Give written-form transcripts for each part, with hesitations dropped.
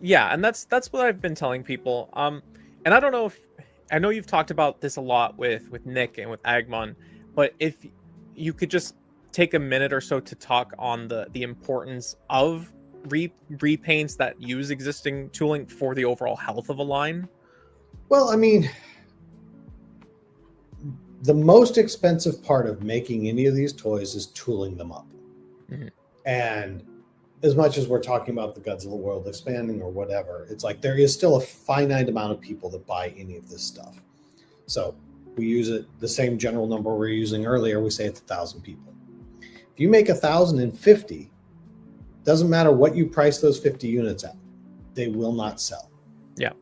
Yeah, and that's what I've been telling people. And I don't know if I know you've talked about this a lot with Nick and with Agmon, but if you could just take a minute or so to talk on the importance of repaints that use existing tooling for the overall health of a line. Well, I mean, the most expensive part of making any of these toys is tooling them up. Mm-hmm. And as much as we're talking about the Godzilla world expanding or whatever, it's like there is still a finite amount of people that buy any of this stuff. So we use it the same general number we were using earlier. We say it's 1,000 people. If you make 1,050, doesn't matter what you price those 50 units at, they will not sell. Yeah.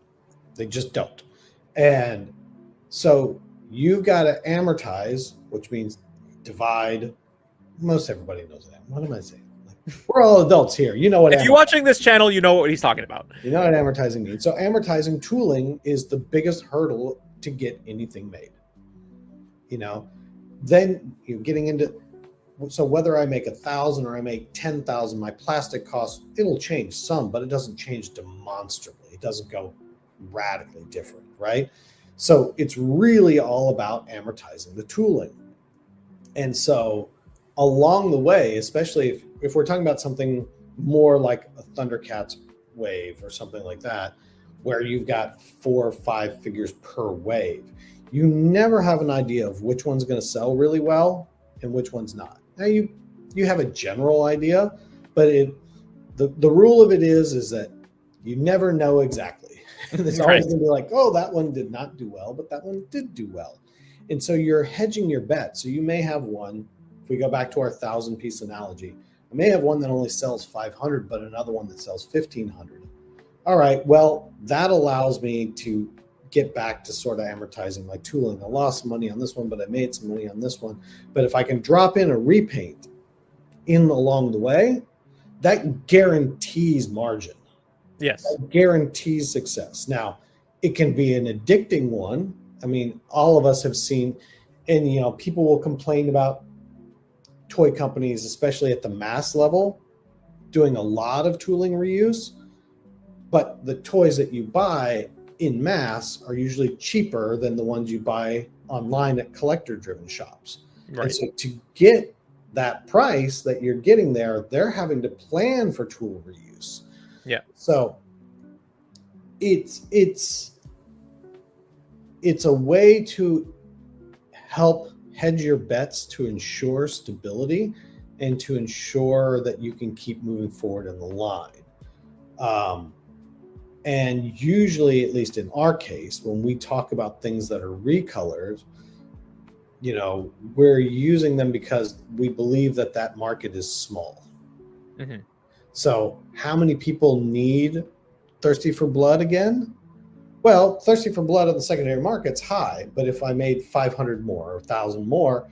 They just don't. And so you've got to amortize, which means divide. Most everybody knows that. What am I saying? Like, we're all adults here. You know what? If you're watching this channel, you know what he's talking about. You know what amortizing means. So amortizing tooling is the biggest hurdle to get anything made. You know, then you're getting into. So whether I make 1,000 or I make 10,000, my plastic cost, it'll change some, but it doesn't change demonstrably. It doesn't go radically different, right? So it's really all about amortizing the tooling. And so along the way, especially if we're talking about something more like a Thundercats wave or something like that, where you've got 4 or 5 figures per wave, you never have an idea of which one's going to sell really well and which one's not. Now you have a general idea, but the rule of it is that you never know exactly. It's always going to be like, oh, that one did not do well, but that one did do well. And so you're hedging your bet. So you may have one, if we go back to our 1,000-piece analogy, I may have one that only sells 500, but another one that sells 1,500. All right, well, that allows me to get back to sort of amortizing my tooling. I lost money on this one, but I made some money on this one. But if I can drop in a repaint in along the way, that guarantees margin. Yes. That guarantees success. Now, it can be an addicting one. I mean, all of us have seen, and people will complain about toy companies, especially at the mass level, doing a lot of tooling reuse. But the toys that you buy in mass are usually cheaper than the ones you buy online at collector-driven shops. Right. And so to get that price that you're getting there, they're having to plan for tool reuse. Yeah. So it's a way to help hedge your bets to ensure stability and to ensure that you can keep moving forward in the line. And usually, at least in our case, when we talk about things that are recolors, we're using them because we believe that market is small. Mm-hmm. So how many people need Thirsty for Blood again? Well, Thirsty for Blood on the secondary market's high, but if I made 500 more or 1,000 more,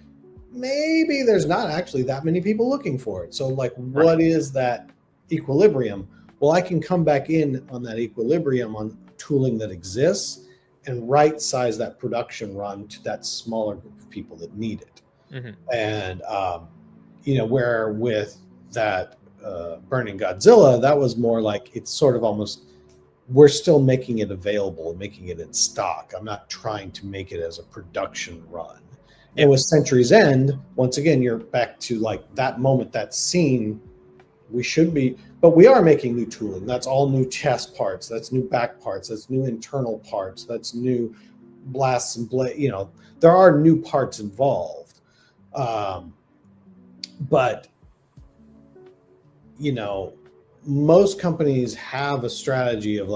maybe there's not actually that many people looking for it. So what is that equilibrium? Well, I can come back in on that equilibrium on tooling that exists and right size that production run to that smaller group of people that need it. Mm-hmm. And, where with that Burning Godzilla, that was more like it's sort of almost, we're still making it available and making it in stock. I'm not trying to make it as a production run. Yeah. And with Century's End, once again, you're back to that moment, that scene. We should be, but we are making new tooling. That's all new chest parts. That's new back parts. That's new internal parts. That's new blasts and blade. There are new parts involved. But most companies have a strategy of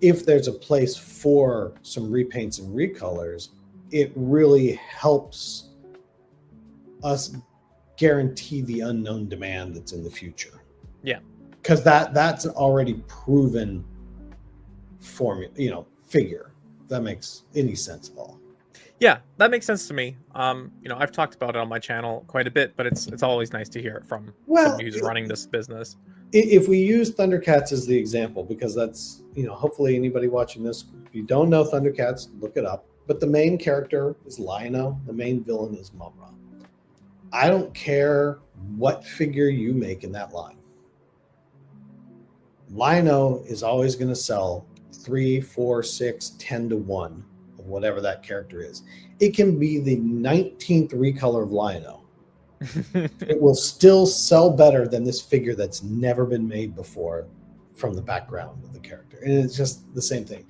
if there's a place for some repaints and recolors, it really helps us guarantee the unknown demand that's in the future. Yeah. Because that's an already proven formula, figure. If that makes any sense at all. Yeah, that makes sense to me. I've talked about it on my channel quite a bit, but it's always nice to hear it from somebody who's running this business. If we use Thundercats as the example, because that's, hopefully anybody watching this, if you don't know Thundercats, look it up. But the main character is Lion-O. The main villain is Mumra. I don't care what figure you make in that line. Lino is always going to sell 3, 4, 6, 10 to 1 of whatever that character is. It can be the 19th recolor of Lino. It will still sell better than this figure that's never been made before from the background of the character. And it's just the same thing.